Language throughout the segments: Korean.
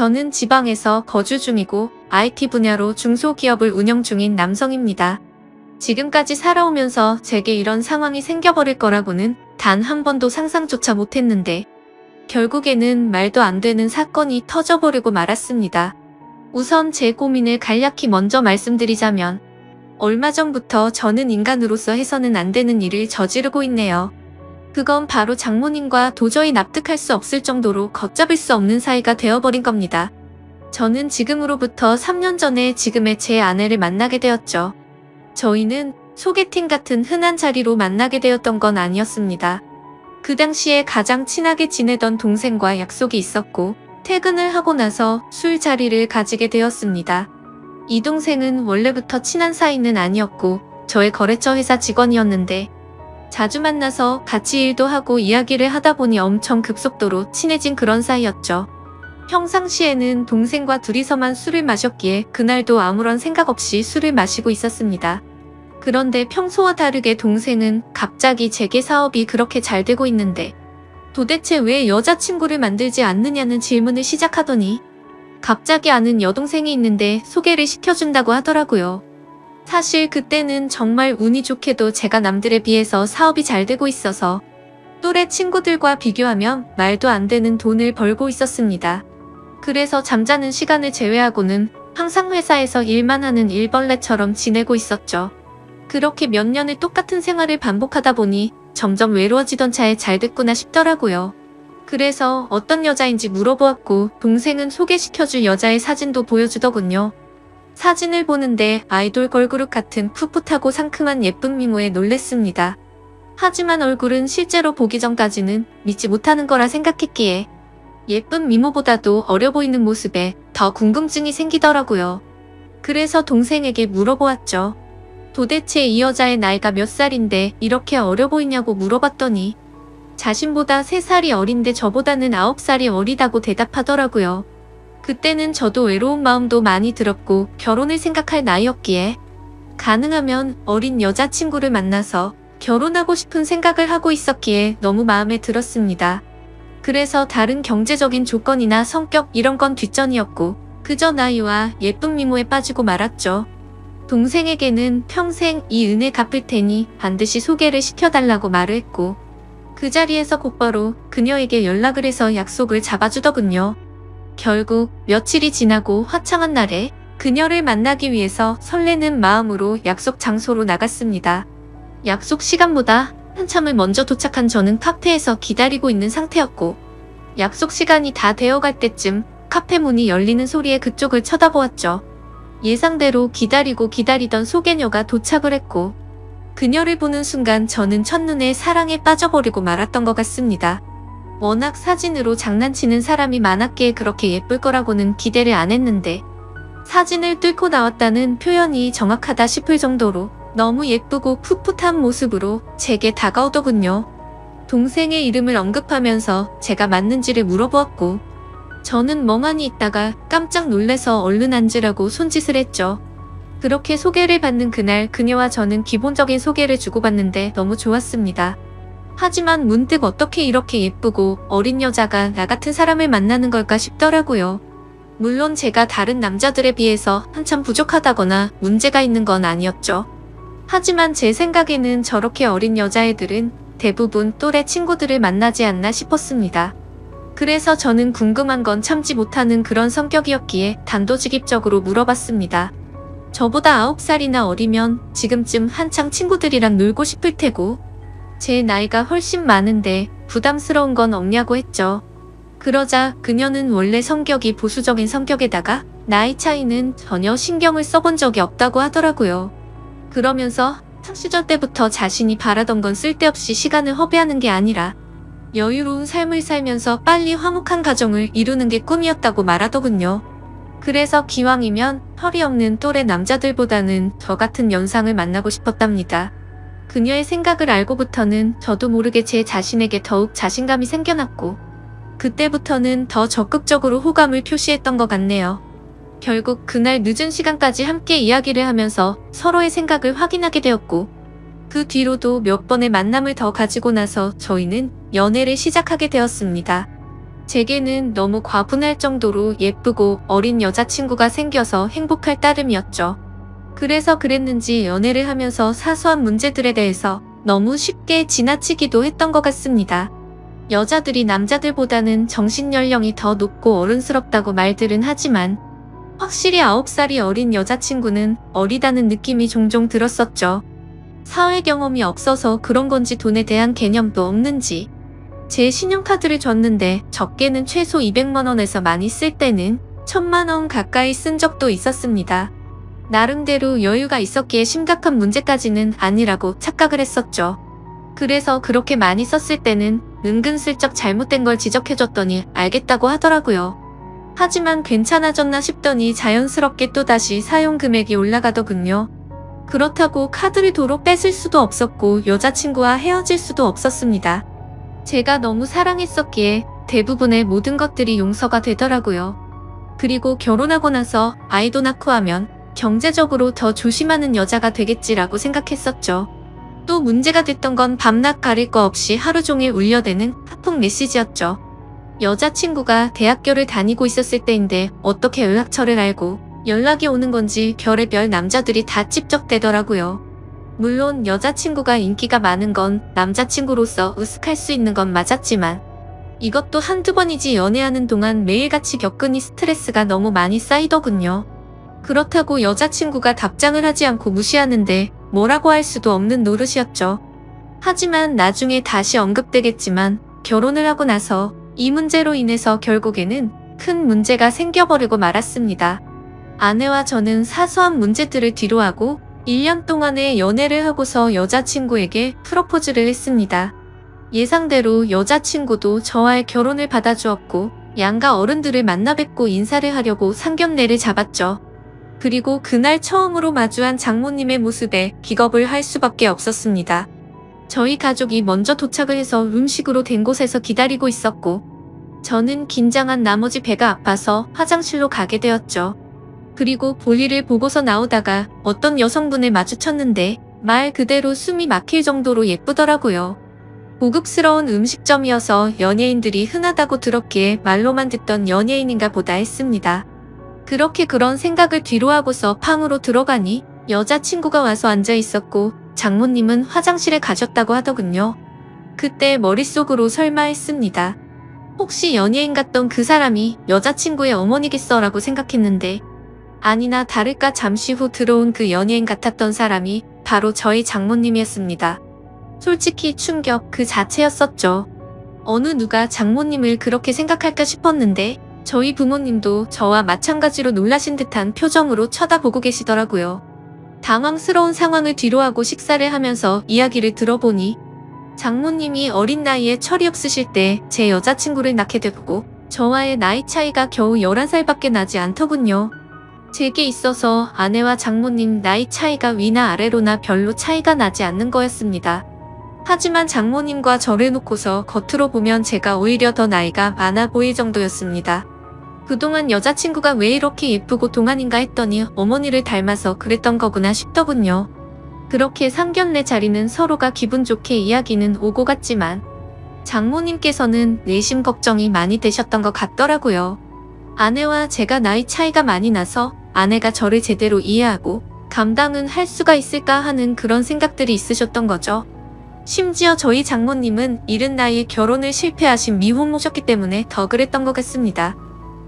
저는 지방에서 거주 중이고 IT 분야로 중소기업을 운영 중인 남성입니다. 지금까지 살아오면서 제게 이런 상황이 생겨버릴 거라고는 단 한 번도 상상조차 못했는데 결국에는 말도 안 되는 사건이 터져버리고 말았습니다. 우선 제 고민을 간략히 먼저 말씀드리자면 얼마 전부터 저는 인간으로서 해서는 안 되는 일을 저지르고 있네요. 그건 바로 장모님과 도저히 납득할 수 없을 정도로 걷잡을 수 없는 사이가 되어버린 겁니다. 저는 지금으로부터 3년 전에 지금의 제 아내를 만나게 되었죠. 저희는 소개팅 같은 흔한 자리로 만나게 되었던 건 아니었습니다. 그 당시에 가장 친하게 지내던 동생과 약속이 있었고 퇴근을 하고 나서 술자리를 가지게 되었습니다. 이 동생은 원래부터 친한 사이는 아니었고 저의 거래처 회사 직원이었는데 자주 만나서 같이 일도 하고 이야기를 하다 보니 엄청 급속도로 친해진 그런 사이였죠. 평상시에는 동생과 둘이서만 술을 마셨기에 그날도 아무런 생각 없이 술을 마시고 있었습니다. 그런데 평소와 다르게 동생은 갑자기 재계 사업이 그렇게 잘 되고 있는데 도대체 왜 여자친구를 만들지 않느냐는 질문을 시작하더니 갑자기 아는 여동생이 있는데 소개를 시켜준다고 하더라고요. 사실 그때는 정말 운이 좋게도 제가 남들에 비해서 사업이 잘 되고 있어서 또래 친구들과 비교하면 말도 안 되는 돈을 벌고 있었습니다. 그래서 잠자는 시간을 제외하고는 항상 회사에서 일만 하는 일벌레처럼 지내고 있었죠. 그렇게 몇 년을 똑같은 생활을 반복하다 보니 점점 외로워지던 차에 잘 됐구나 싶더라고요. 그래서 어떤 여자인지 물어보았고 동생은 소개시켜줄 여자의 사진도 보여주더군요. 사진을 보는데 아이돌 걸그룹 같은 풋풋하고 상큼한 예쁜 미모에 놀랬습니다. 하지만 얼굴은 실제로 보기 전까지는 믿지 못하는 거라 생각했기에 예쁜 미모보다도 어려 보이는 모습에 더 궁금증이 생기더라고요. 그래서 동생에게 물어보았죠. 도대체 이 여자의 나이가 몇 살인데 이렇게 어려 보이냐고 물어봤더니 자신보다 3살이 어린데 저보다는 9살이 어리다고 대답하더라고요. 그때는 저도 외로운 마음도 많이 들었고 결혼을 생각할 나이였기에 가능하면 어린 여자친구를 만나서 결혼하고 싶은 생각을 하고 있었기에 너무 마음에 들었습니다. 그래서 다른 경제적인 조건이나 성격 이런 건 뒷전이었고 그저 나이와 예쁜 미모에 빠지고 말았죠. 동생에게는 평생 이 은혜 갚을 테니 반드시 소개를 시켜달라고 말을 했고 그 자리에서 곧바로 그녀에게 연락을 해서 약속을 잡아주더군요. 결국 며칠이 지나고 화창한 날에 그녀를 만나기 위해서 설레는 마음으로 약속 장소로 나갔습니다. 약속 시간보다 한참을 먼저 도착한 저는 카페에서 기다리고 있는 상태였고 약속 시간이 다 되어갈 때쯤 카페 문이 열리는 소리에 그쪽을 쳐다보았죠. 예상대로 기다리고 기다리던 소개녀가 도착을 했고 그녀를 보는 순간 저는 첫눈에 사랑에 빠져버리고 말았던 것 같습니다. 워낙 사진으로 장난치는 사람이 많았기에 그렇게 예쁠 거라고는 기대를 안 했는데 사진을 뚫고 나왔다는 표현이 정확하다 싶을 정도로 너무 예쁘고 풋풋한 모습으로 제게 다가오더군요. 동생의 이름을 언급하면서 제가 맞는지를 물어보았고 저는 멍하니 있다가 깜짝 놀라서 얼른 앉으라고 손짓을 했죠. 그렇게 소개를 받는 그날 그녀와 저는 기본적인 소개를 주고받는데 너무 좋았습니다. 하지만 문득 어떻게 이렇게 예쁘고 어린 여자가 나 같은 사람을 만나는 걸까 싶더라고요. 물론 제가 다른 남자들에 비해서 한참 부족하다거나 문제가 있는 건 아니었죠. 하지만 제 생각에는 저렇게 어린 여자애들은 대부분 또래 친구들을 만나지 않나 싶었습니다. 그래서 저는 궁금한 건 참지 못하는 그런 성격이었기에 단도직입적으로 물어봤습니다. 저보다 9살이나 어리면 지금쯤 한창 친구들이랑 놀고 싶을 테고 제 나이가 훨씬 많은데 부담스러운 건 없냐고 했죠. 그러자 그녀는 원래 성격이 보수적인 성격에다가 나이 차이는 전혀 신경을 써본 적이 없다고 하더라고요. 그러면서 학시절 때부터 자신이 바라던 건 쓸데없이 시간을 허비하는 게 아니라 여유로운 삶을 살면서 빨리 화목한 가정을 이루는 게 꿈이었다고 말하더군요. 그래서 기왕이면 털이 없는 또래 남자들보다는 저 같은 연상을 만나고 싶었답니다. 그녀의 생각을 알고부터는 저도 모르게 제 자신에게 더욱 자신감이 생겨났고 그때부터는 더 적극적으로 호감을 표시했던 것 같네요. 결국 그날 늦은 시간까지 함께 이야기를 하면서 서로의 생각을 확인하게 되었고 그 뒤로도 몇 번의 만남을 더 가지고 나서 저희는 연애를 시작하게 되었습니다. 제게는 너무 과분할 정도로 예쁘고 어린 여자친구가 생겨서 행복할 따름이었죠. 그래서 그랬는지 연애를 하면서 사소한 문제들에 대해서 너무 쉽게 지나치기도 했던 것 같습니다. 여자들이 남자들보다는 정신연령이 더 높고 어른스럽다고 말들은 하지만 확실히 9살이 어린 여자친구는 어리다는 느낌이 종종 들었었죠. 사회 경험이 없어서 그런 건지 돈에 대한 개념도 없는지 제 신용카드를 줬는데 적게는 최소 200만 원에서 많이 쓸 때는 1000만 원 가까이 쓴 적도 있었습니다. 나름대로 여유가 있었기에 심각한 문제까지는 아니라고 착각을 했었죠. 그래서 그렇게 많이 썼을 때는 은근슬쩍 잘못된 걸 지적해줬더니 알겠다고 하더라고요. 하지만 괜찮아졌나 싶더니 자연스럽게 또다시 사용 금액이 올라가더군요. 그렇다고 카드를 도로 뺏을 수도 없었고 여자친구와 헤어질 수도 없었습니다. 제가 너무 사랑했었기에 대부분의 모든 것들이 용서가 되더라고요. 그리고 결혼하고 나서 아이도 낳고 하면 경제적으로 더 조심하는 여자가 되겠지라고 생각했었죠. 또 문제가 됐던 건 밤낮 가릴 거 없이 하루 종일 울려대는 카톡 메시지였죠. 여자친구가 대학교를 다니고 있었을 때인데 어떻게 연락처를 알고 연락이 오는 건지 별의별 남자들이 다 찝적대더라고요. 물론 여자친구가 인기가 많은 건 남자친구로서 으슥할 수 있는 건 맞았지만 이것도 한두 번이지 연애하는 동안 매일같이 겪으니 스트레스가 너무 많이 쌓이더군요. 그렇다고 여자친구가 답장을 하지 않고 무시하는데 뭐라고 할 수도 없는 노릇이었죠. 하지만 나중에 다시 언급되겠지만 결혼을 하고 나서 이 문제로 인해서 결국에는 큰 문제가 생겨버리고 말았습니다. 아내와 저는 사소한 문제들을 뒤로하고 1년 동안의 연애를 하고서 여자친구에게 프로포즈를 했습니다. 예상대로 여자친구도 저와의 결혼을 받아주었고 양가 어른들을 만나 뵙고 인사를 하려고 상견례를 잡았죠. 그리고 그날 처음으로 마주한 장모님의 모습에 기겁을 할 수밖에 없었습니다. 저희 가족이 먼저 도착을 해서 음식으로 된 곳에서 기다리고 있었고 저는 긴장한 나머지 배가 아파서 화장실로 가게 되었죠. 그리고 볼일을 보고서 나오다가 어떤 여성분을 마주쳤는데 말 그대로 숨이 막힐 정도로 예쁘더라고요. 고급스러운 음식점이어서 연예인들이 흔하다고 들었기에 말로만 듣던 연예인인가 보다 했습니다. 그렇게 그런 생각을 뒤로하고서 팡으로 들어가니 여자친구가 와서 앉아 있었고 장모님은 화장실에 가셨다고 하더군요. 그때 머릿속으로 설마 했습니다. 혹시 연예인 같던 그 사람이 여자친구의 어머니겠어라고 생각했는데 아니나 다를까 잠시 후 들어온 그 연예인 같았던 사람이 바로 저희 장모님이었습니다. 솔직히 충격 그 자체였었죠. 어느 누가 장모님을 그렇게 생각할까 싶었는데 저희 부모님도 저와 마찬가지로 놀라신 듯한 표정으로 쳐다보고 계시더라고요. 당황스러운 상황을 뒤로하고 식사를 하면서 이야기를 들어보니 장모님이 어린 나이에 철이 없으실 때 제 여자친구를 낳게 됐고 저와의 나이 차이가 겨우 11살밖에 나지 않더군요. 제게 있어서 아내와 장모님 나이 차이가 위나 아래로나 별로 차이가 나지 않는 거였습니다. 하지만 장모님과 저를 놓고서 겉으로 보면 제가 오히려 더 나이가 많아 보일 정도였습니다. 그동안 여자친구가 왜 이렇게 예쁘고 동안인가 했더니 어머니를 닮아서 그랬던 거구나 싶더군요. 그렇게 상견례 자리는 서로가 기분 좋게 이야기는 오고 갔지만 장모님께서는 내심 걱정이 많이 되셨던 것 같더라고요. 아내와 제가 나이 차이가 많이 나서 아내가 저를 제대로 이해하고 감당은 할 수가 있을까 하는 그런 생각들이 있으셨던 거죠. 심지어 저희 장모님은 이른 나이에 결혼을 실패하신 미혼모셨기 때문에 더 그랬던 것 같습니다.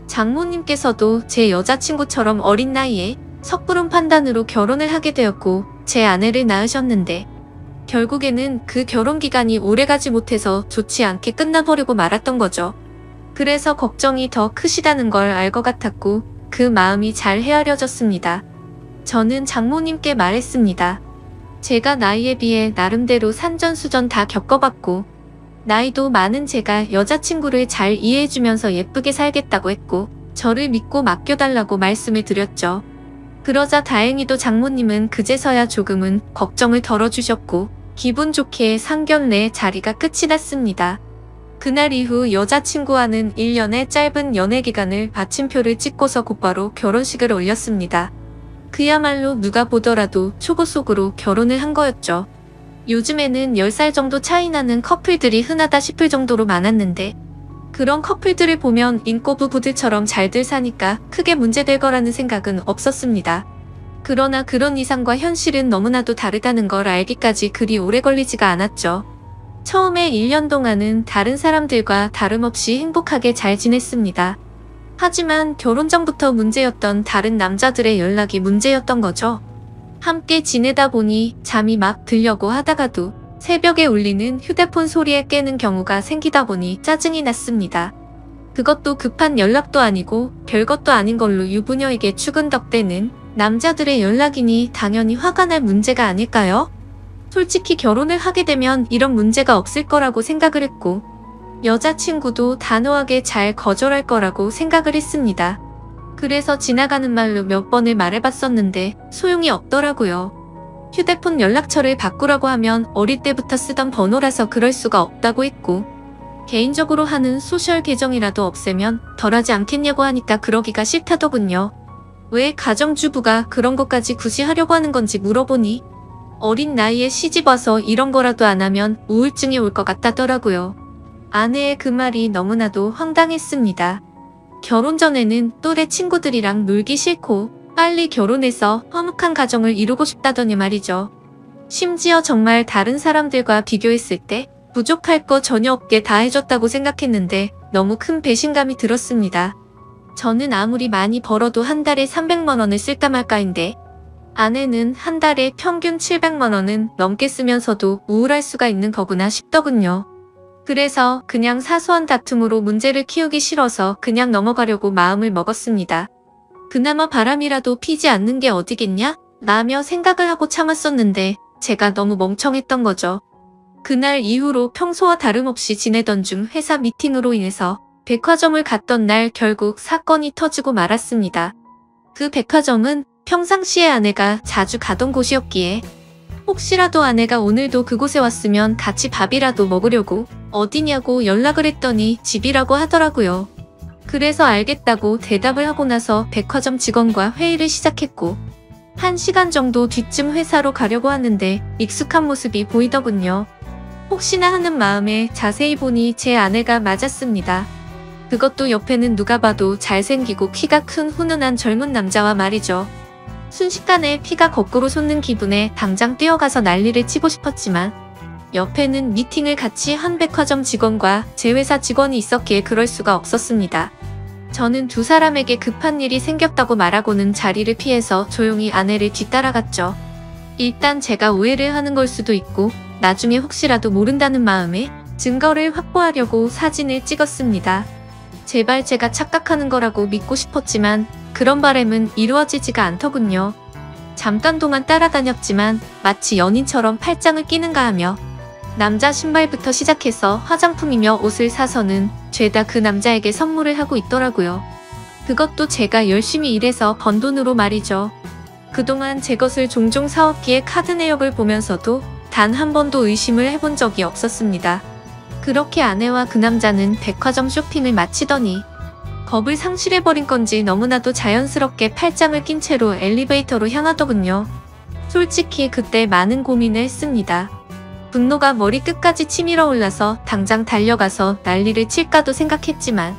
장모님께서도 제 여자친구처럼 어린 나이에 섣부른 판단으로 결혼을 하게 되었고 제 아내를 낳으셨는데 결국에는 그 결혼 기간이 오래가지 못해서 좋지 않게 끝나버리고 말았던 거죠. 그래서 걱정이 더 크시다는 걸 알 것 같았고 그 마음이 잘 헤아려졌습니다. 저는 장모님께 말했습니다. 제가 나이에 비해 나름대로 산전수전 다 겪어봤고 나이도 많은 제가 여자친구를 잘 이해해주면서 예쁘게 살겠다고 했고 저를 믿고 맡겨달라고 말씀을 드렸죠. 그러자 다행히도 장모님은 그제서야 조금은 걱정을 덜어주셨고 기분 좋게 상견례 자리가 끝이 났습니다. 그날 이후 여자친구와는 1년의 짧은 연애 기간을 받침표를 찍고서 곧바로 결혼식을 올렸습니다. 그야말로 누가 보더라도 초고 속으로 결혼을 한 거였죠. 요즘에는 10살 정도 차이 나는 커플들이 흔하다 싶을 정도로 많았는데 그런 커플들을 보면 인꼬 부부들처럼 잘들 사니까 크게 문제될 거라는 생각은 없었습니다. 그러나 그런 이상과 현실은 너무나도 다르다는 걸 알기까지 그리 오래 걸리지가 않았죠. 처음에 1년 동안은 다른 사람들과 다름없이 행복하게 잘 지냈습니다. 하지만 결혼 전부터 문제였던 다른 남자들의 연락이 문제였던 거죠. 함께 지내다 보니 잠이 막 들려고 하다가도 새벽에 울리는 휴대폰 소리에 깨는 경우가 생기다 보니 짜증이 났습니다. 그것도 급한 연락도 아니고 별것도 아닌 걸로 유부녀에게 추근덕대는 남자들의 연락이니 당연히 화가 날 문제가 아닐까요? 솔직히 결혼을 하게 되면 이런 문제가 없을 거라고 생각을 했고 여자친구도 단호하게 잘 거절할 거라고 생각을 했습니다. 그래서 지나가는 말로 몇 번을 말해봤었는데 소용이 없더라고요. 휴대폰 연락처를 바꾸라고 하면 어릴 때부터 쓰던 번호라서 그럴 수가 없다고 했고 개인적으로 하는 소셜 계정이라도 없애면 덜하지 않겠냐고 하니까 그러기가 싫다더군요. 왜 가정주부가 그런 것까지 굳이 하려고 하는 건지 물어보니 어린 나이에 시집와서 이런 거라도 안 하면 우울증이 올 것 같다더라고요. 아내의 그 말이 너무나도 황당했습니다. 결혼 전에는 또래 친구들이랑 놀기 싫고 빨리 결혼해서 화목한 가정을 이루고 싶다더니 말이죠. 심지어 정말 다른 사람들과 비교했을 때 부족할 거 전혀 없게 다 해줬다고 생각했는데 너무 큰 배신감이 들었습니다. 저는 아무리 많이 벌어도 한 달에 300만 원을 쓸까 말까인데 아내는 한 달에 평균 700만 원은 넘게 쓰면서도 우울할 수가 있는 거구나 싶더군요. 그래서 그냥 사소한 다툼으로 문제를 키우기 싫어서 그냥 넘어가려고 마음을 먹었습니다. 그나마 바람이라도 피지 않는 게 어디겠냐? 라며 생각을 하고 참았었는데 제가 너무 멍청했던 거죠. 그날 이후로 평소와 다름없이 지내던 중 회사 미팅으로 인해서 백화점을 갔던 날 결국 사건이 터지고 말았습니다. 그 백화점은 평상시에 아내가 자주 가던 곳이었기에 혹시라도 아내가 오늘도 그곳에 왔으면 같이 밥이라도 먹으려고 어디냐고 연락을 했더니 집이라고 하더라고요. 그래서 알겠다고 대답을 하고 나서 백화점 직원과 회의를 시작했고 1시간 정도 뒤쯤 회사로 가려고 하는데 익숙한 모습이 보이더군요. 혹시나 하는 마음에 자세히 보니 제 아내가 맞았습니다. 그것도 옆에는 누가 봐도 잘생기고 키가 큰 훈훈한 젊은 남자와 말이죠. 순식간에 피가 거꾸로 솟는 기분에 당장 뛰어가서 난리를 치고 싶었지만 옆에는 미팅을 같이 한 백화점 직원과 제 회사 직원이 있었기에 그럴 수가 없었습니다. 저는 두 사람에게 급한 일이 생겼다고 말하고는 자리를 피해서 조용히 아내를 뒤따라갔죠. 일단 제가 오해를 하는 걸 수도 있고 나중에 혹시라도 모른다는 마음에 증거를 확보하려고 사진을 찍었습니다. 제발 제가 착각하는 거라고 믿고 싶었지만 그런 바람은 이루어지지가 않더군요. 잠깐 동안 따라다녔지만 마치 연인처럼 팔짱을 끼는가 하며 남자 신발부터 시작해서 화장품이며 옷을 사서는 죄다 그 남자에게 선물을 하고 있더라고요. 그것도 제가 열심히 일해서 번 돈으로 말이죠. 그동안 제 것을 종종 사왔기에 카드 내역을 보면서도 단 한 번도 의심을 해본 적이 없었습니다. 그렇게 아내와 그 남자는 백화점 쇼핑을 마치더니 겁을 상실해버린 건지 너무나도 자연스럽게 팔짱을 낀 채로 엘리베이터로 향하더군요. 솔직히 그때 많은 고민을 했습니다. 분노가 머리끝까지 치밀어 올라서 당장 달려가서 난리를 칠까도 생각했지만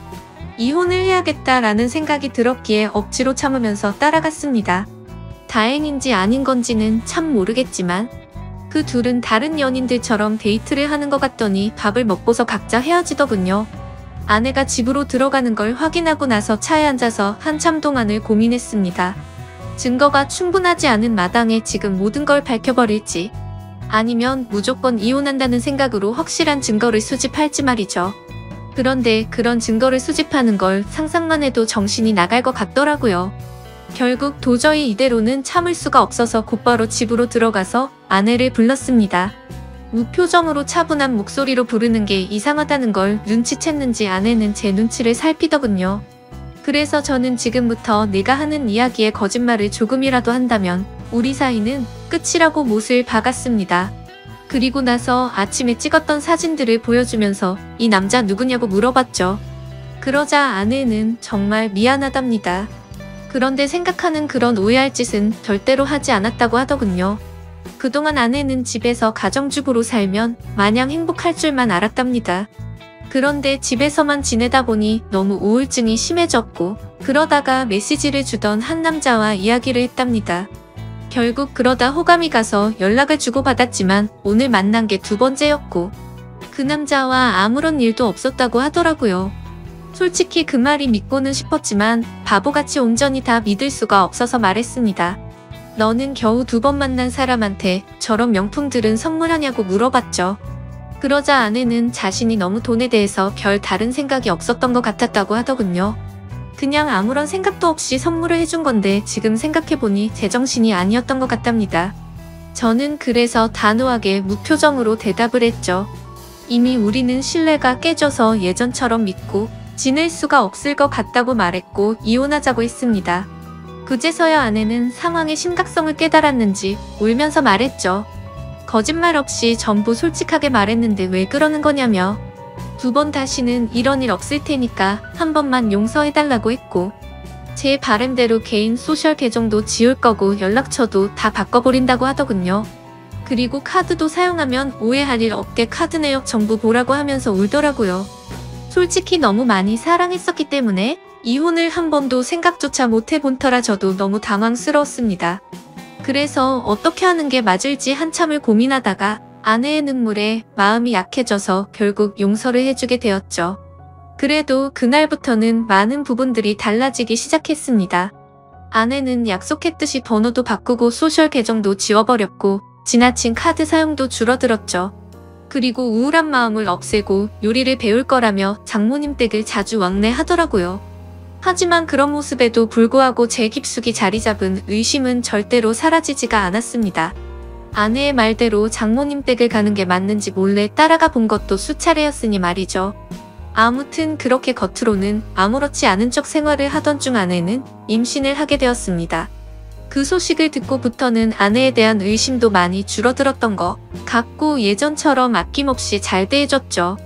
이혼을 해야겠다라는 생각이 들었기에 억지로 참으면서 따라갔습니다. 다행인지 아닌 건지는 참 모르겠지만 그 둘은 다른 연인들처럼 데이트를 하는 것 같더니 밥을 먹고서 각자 헤어지더군요. 아내가 집으로 들어가는 걸 확인하고 나서 차에 앉아서 한참 동안을 고민했습니다. 증거가 충분하지 않은 마당에 지금 모든 걸 밝혀버릴지 아니면 무조건 이혼한다는 생각으로 확실한 증거를 수집할지 말이죠. 그런데 그런 증거를 수집하는 걸 상상만 해도 정신이 나갈 것 같더라고요. 결국 도저히 이대로는 참을 수가 없어서 곧바로 집으로 들어가서 아내를 불렀습니다. 무표정으로 차분한 목소리로 부르는 게 이상하다는 걸 눈치챘는지 아내는 제 눈치를 살피더군요. 그래서 저는 지금부터 내가 하는 이야기에 거짓말을 조금이라도 한다면 우리 사이는 끝이라고 못을 박았습니다. 그리고 나서 아침에 찍었던 사진들을 보여주면서 이 남자 누구냐고 물어봤죠. 그러자 아내는 정말 미안하답니다. 그런데 생각하는 그런 오해할 짓은 절대로 하지 않았다고 하더군요. 그동안 아내는 집에서 가정주부로 살면 마냥 행복할 줄만 알았답니다. 그런데 집에서만 지내다 보니 너무 우울증이 심해졌고 그러다가 메시지를 주던 한 남자와 이야기를 했답니다. 결국 그러다 호감이 가서 연락을 주고받았지만 오늘 만난 게 두 번째였고 그 남자와 아무런 일도 없었다고 하더라고요. 솔직히 그 말이 믿고는 싶었지만 바보같이 온전히 다 믿을 수가 없어서 말했습니다. 너는 겨우 두 번 만난 사람한테 저런 명품들은 선물하냐고 물어봤죠. 그러자 아내는 자신이 너무 돈에 대해서 별 다른 생각이 없었던 것 같았다고 하더군요. 그냥 아무런 생각도 없이 선물을 해준 건데 지금 생각해보니 제정신이 아니었던 것 같답니다. 저는 그래서 단호하게 무표정으로 대답을 했죠. 이미 우리는 신뢰가 깨져서 예전처럼 믿고 지낼 수가 없을 것 같다고 말했고 이혼하자고 했습니다. 그제서야 아내는 상황의 심각성을 깨달았는지 울면서 말했죠. 거짓말 없이 전부 솔직하게 말했는데 왜 그러는 거냐며. 두 번 다시는 이런 일 없을 테니까 한 번만 용서해달라고 했고 제 바람대로 개인 소셜 계정도 지울 거고 연락처도 다 바꿔버린다고 하더군요. 그리고 카드도 사용하면 오해할 일 없게 카드 내역 전부 보라고 하면서 울더라고요. 솔직히 너무 많이 사랑했었기 때문에 이혼을 한 번도 생각조차 못 해본 터라 저도 너무 당황스러웠습니다. 그래서 어떻게 하는 게 맞을지 한참을 고민하다가 아내의 눈물에 마음이 약해져서 결국 용서를 해주게 되었죠. 그래도 그날부터는 많은 부분들이 달라지기 시작했습니다. 아내는 약속했듯이 번호도 바꾸고 소셜 계정도 지워버렸고 지나친 카드 사용도 줄어들었죠. 그리고 우울한 마음을 없애고 요리를 배울 거라며 장모님 댁을 자주 왕래하더라고요. 하지만 그런 모습에도 불구하고 제 깊숙이 자리 잡은 의심은 절대로 사라지지가 않았습니다. 아내의 말대로 장모님 댁을 가는 게 맞는지 몰래 따라가 본 것도 수차례였으니 말이죠. 아무튼 그렇게 겉으로는 아무렇지 않은 척 생활을 하던 중 아내는 임신을 하게 되었습니다. 그 소식을 듣고부터는 아내에 대한 의심도 많이 줄어들었던 것 같고 예전처럼 아낌없이 잘 대해줬죠.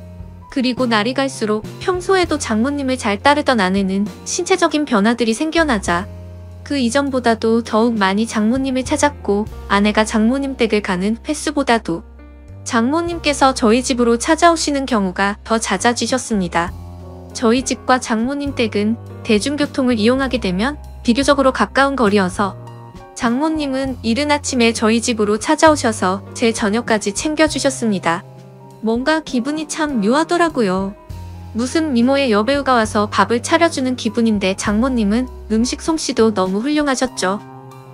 그리고 날이 갈수록 평소에도 장모님을 잘 따르던 아내는 신체적인 변화들이 생겨나자 그 이전보다도 더욱 많이 장모님을 찾았고 아내가 장모님 댁을 가는 횟수보다도 장모님께서 저희 집으로 찾아오시는 경우가 더 잦아지셨습니다. 저희 집과 장모님 댁은 대중교통을 이용하게 되면 비교적으로 가까운 거리여서 장모님은 이른 아침에 저희 집으로 찾아오셔서 제 저녁까지 챙겨주셨습니다. 뭔가 기분이 참 묘하더라고요. 무슨 미모의 여배우가 와서 밥을 차려주는 기분인데 장모님은 음식 솜씨도 너무 훌륭하셨죠.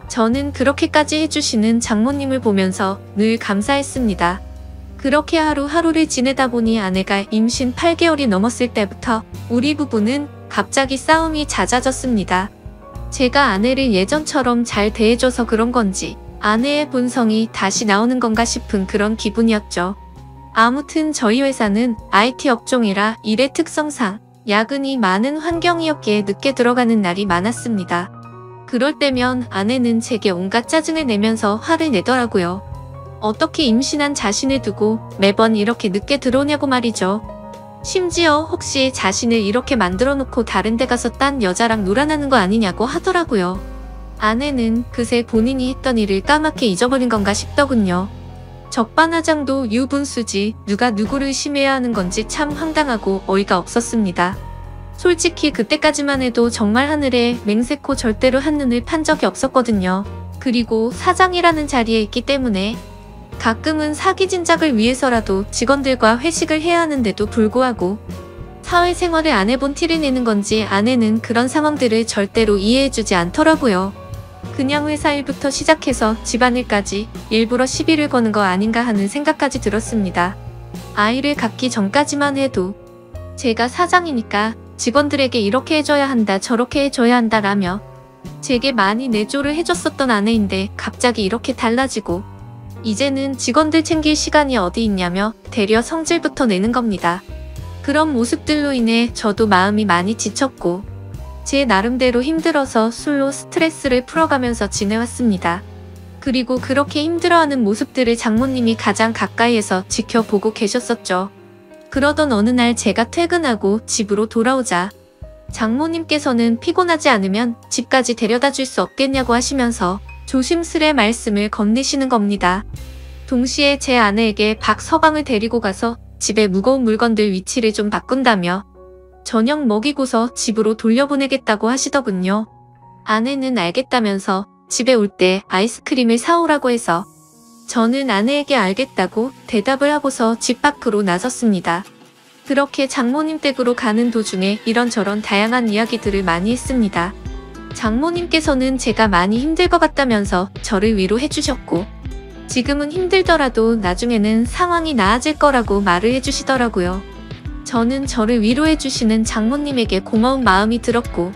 저는 그렇게까지 해주시는 장모님을 보면서 늘 감사했습니다. 그렇게 하루하루를 지내다 보니 아내가 임신 8개월이 넘었을 때부터 우리 부부는 갑자기 싸움이 잦아졌습니다. 제가 아내를 예전처럼 잘 대해줘서 그런 건지 아내의 본성이 다시 나오는 건가 싶은 그런 기분이었죠. 아무튼 저희 회사는 IT 업종이라 일의 특성상 야근이 많은 환경이었기에 늦게 들어가는 날이 많았습니다. 그럴 때면 아내는 제게 온갖 짜증을 내면서 화를 내더라고요. 어떻게 임신한 자신을 두고 매번 이렇게 늦게 들어오냐고 말이죠. 심지어 혹시 자신을 이렇게 만들어 놓고 다른 데 가서 딴 여자랑 놀아나는 거 아니냐고 하더라고요. 아내는 그새 본인이 했던 일을 까맣게 잊어버린 건가 싶더군요. 적반하장도 유분수지 누가 누구를 심해야 하는 건지 참 황당하고 어이가 없었습니다. 솔직히 그때까지만 해도 정말 하늘에 맹세코 절대로 한눈을 판 적이 없었거든요. 그리고 사장이라는 자리에 있기 때문에 가끔은 사기 진작을 위해서라도 직원들과 회식을 해야 하는데도 불구하고 사회생활을 안 해본 티를 내는 건지 아내는 그런 상황들을 절대로 이해해주지 않더라고요. 그냥 회사 일부터 시작해서 집안일까지 일부러 시비를 거는 거 아닌가 하는 생각까지 들었습니다. 아이를 갖기 전까지만 해도 제가 사장이니까 직원들에게 이렇게 해줘야 한다 저렇게 해줘야 한다 라며 제게 많이 내조를 해줬었던 아내인데 갑자기 이렇게 달라지고 이제는 직원들 챙길 시간이 어디 있냐며 되려 성질부터 내는 겁니다. 그런 모습들로 인해 저도 마음이 많이 지쳤고 제 나름대로 힘들어서 술로 스트레스를 풀어가면서 지내왔습니다. 그리고 그렇게 힘들어하는 모습들을 장모님이 가장 가까이에서 지켜보고 계셨었죠. 그러던 어느 날 제가 퇴근하고 집으로 돌아오자 장모님께서는 피곤하지 않으면 집까지 데려다 줄 수 없겠냐고 하시면서 조심스레 말씀을 건네시는 겁니다. 동시에 제 아내에게 박서방을 데리고 가서 집에 무거운 물건들 위치를 좀 바꾼다며 저녁 먹이고서 집으로 돌려보내겠다고 하시더군요. 아내는 알겠다면서 집에 올 때 아이스크림을 사오라고 해서 저는 아내에게 알겠다고 대답을 하고서 집 밖으로 나섰습니다. 그렇게 장모님 댁으로 가는 도중에 이런저런 다양한 이야기들을 많이 했습니다. 장모님께서는 제가 많이 힘들 것 같다면서 저를 위로해 주셨고 지금은 힘들더라도 나중에는 상황이 나아질 거라고 말을 해주시더라고요. 저는 저를 위로해 주시는 장모님에게 고마운 마음이 들었고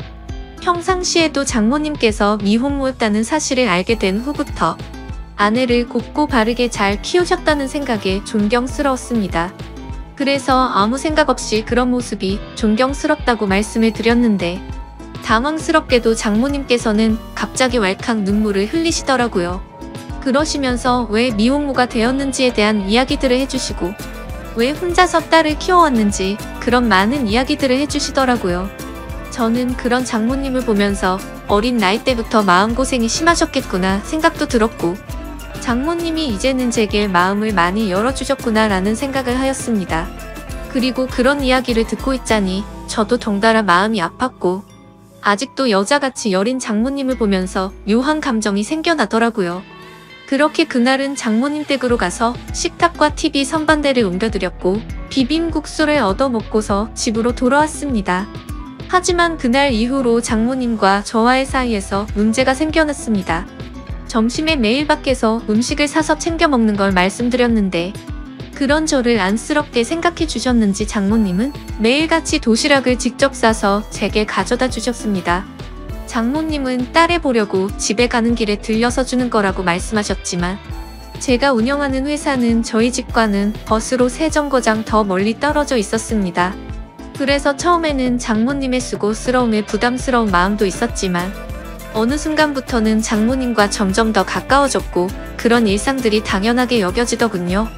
평상시에도 장모님께서 미혼모였다는 사실을 알게 된 후부터 아내를 곱고 바르게 잘 키우셨다는 생각에 존경스러웠습니다. 그래서 아무 생각 없이 그런 모습이 존경스럽다고 말씀을 드렸는데 당황스럽게도 장모님께서는 갑자기 왈칵 눈물을 흘리시더라고요. 그러시면서 왜 미혼모가 되었는지에 대한 이야기들을 해주시고 왜 혼자서 딸을 키워왔는지 그런 많은 이야기들을 해주시더라고요. 저는 그런 장모님을 보면서 어린 나이 때부터 마음고생이 심하셨겠구나 생각도 들었고 장모님이 이제는 제게 마음을 많이 열어주셨구나 라는 생각을 하였습니다. 그리고 그런 이야기를 듣고 있자니 저도 덩달아 마음이 아팠고 아직도 여자같이 여린 장모님을 보면서 묘한 감정이 생겨나더라고요. 그렇게 그날은 장모님 댁으로 가서 식탁과 TV 선반대를 옮겨드렸고 비빔국수를 얻어먹고서 집으로 돌아왔습니다. 하지만 그날 이후로 장모님과 저와의 사이에서 문제가 생겨났습니다. 점심에 매일 밖에서 음식을 사서 챙겨 먹는 걸 말씀드렸는데 그런 저를 안쓰럽게 생각해 주셨는지 장모님은 매일같이 도시락을 직접 싸서 제게 가져다 주셨습니다. 장모님은 딸애 보려고 집에 가는 길에 들려서 주는 거라고 말씀하셨지만 제가 운영하는 회사는 저희 집과는 버스로 3정거장 더 멀리 떨어져 있었습니다. 그래서 처음에는 장모님의 수고스러움에 부담스러운 마음도 있었지만 어느 순간부터는 장모님과 점점 더 가까워졌고 그런 일상들이 당연하게 여겨지더군요.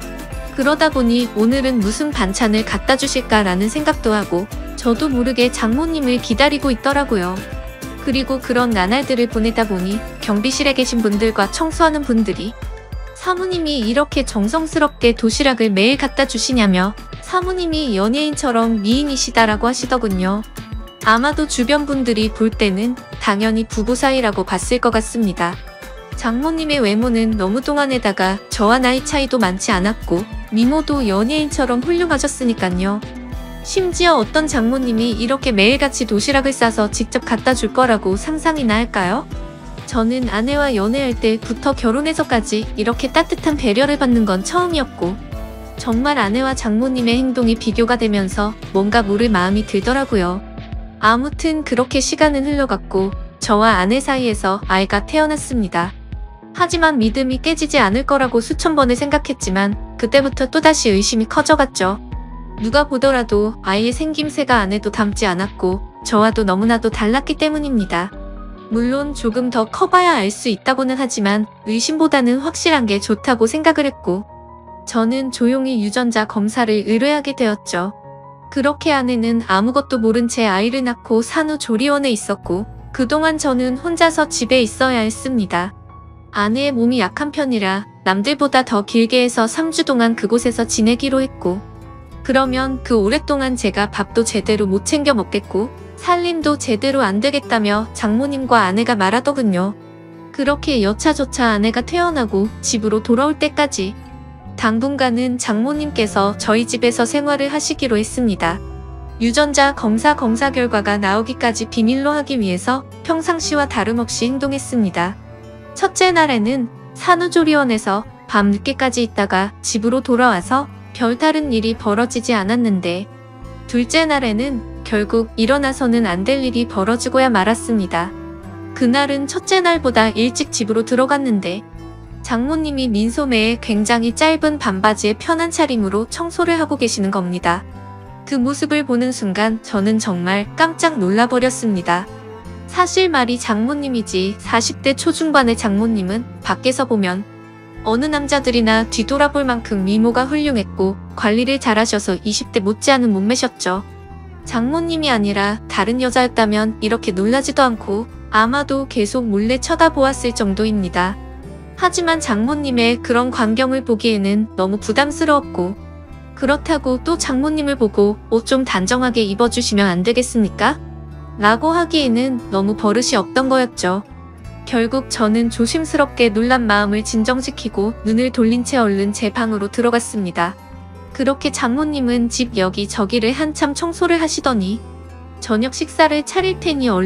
그러다 보니 오늘은 무슨 반찬을 갖다 주실까라는 생각도 하고 저도 모르게 장모님을 기다리고 있더라고요. 그리고 그런 나날들을 보내다 보니 경비실에 계신 분들과 청소하는 분들이 사모님이 이렇게 정성스럽게 도시락을 매일 갖다 주시냐며 사모님이 연예인처럼 미인이시다라고 하시더군요. 아마도 주변 분들이 볼 때는 당연히 부부 사이라고 봤을 것 같습니다. 장모님의 외모는 너무 동안에다가 저와 나이 차이도 많지 않았고 미모도 연예인처럼 훌륭하셨으니깐요. 심지어 어떤 장모님이 이렇게 매일같이 도시락을 싸서 직접 갖다 줄 거라고 상상이나 할까요? 저는 아내와 연애할 때부터 결혼해서까지 이렇게 따뜻한 배려를 받는 건 처음이었고 정말 아내와 장모님의 행동이 비교가 되면서 뭔가 모를 마음이 들더라고요. 아무튼 그렇게 시간은 흘러갔고 저와 아내 사이에서 아이가 태어났습니다. 하지만 믿음이 깨지지 않을 거라고 수천 번을 생각했지만 그때부터 또다시 의심이 커져갔죠. 누가 보더라도 아이의 생김새가 아내도 닮지 않았고 저와도 너무나도 달랐기 때문입니다. 물론 조금 더 커봐야 알 수 있다고는 하지만 의심보다는 확실한 게 좋다고 생각을 했고 저는 조용히 유전자 검사를 의뢰하게 되었죠. 그렇게 아내는 아무것도 모른 채 아이를 낳고 산후조리원에 있었고 그동안 저는 혼자서 집에 있어야 했습니다. 아내의 몸이 약한 편이라 남들보다 더 길게 해서 3주 동안 그곳에서 지내기로 했고 그러면 그 오랫동안 제가 밥도 제대로 못 챙겨 먹겠고 살림도 제대로 안 되겠다며 장모님과 아내가 말하더군요. 그렇게 여차저차 아내가 퇴원하고 집으로 돌아올 때까지 당분간은 장모님께서 저희 집에서 생활을 하시기로 했습니다. 유전자 검사 결과가 나오기까지 비밀로 하기 위해서 평상시와 다름없이 행동했습니다. 첫째 날에는 산후조리원에서 밤 늦게까지 있다가 집으로 돌아와서 별다른 일이 벌어지지 않았는데 둘째 날에는 결국 일어나서는 안 될 일이 벌어지고야 말았습니다. 그날은 첫째 날보다 일찍 집으로 들어갔는데 장모님이 민소매에 굉장히 짧은 반바지에 편한 차림으로 청소를 하고 계시는 겁니다. 그 모습을 보는 순간 저는 정말 깜짝 놀라버렸습니다. 사실 말이 장모님이지 40대 초중반의 장모님은 밖에서 보면 어느 남자들이나 뒤돌아볼 만큼 미모가 훌륭했고 관리를 잘하셔서 20대 못지않은 몸매셨죠. 장모님이 아니라 다른 여자였다면 이렇게 놀라지도 않고 아마도 계속 몰래 쳐다보았을 정도입니다. 하지만 장모님의 그런 광경을 보기에는 너무 부담스러웠고 그렇다고 또 장모님을 보고 옷 좀 단정하게 입어주시면 안 되겠습니까? 라고 하기에는 너무 버릇이 없던 거였죠. 결국 저는 조심스럽게 놀란 마음을 진정시키고 눈을 돌린 채 얼른 제 방으로 들어갔습니다. 그렇게 장모님은 집 여기저기를 한참 청소를 하시더니 저녁 식사를 차릴 테니 얼른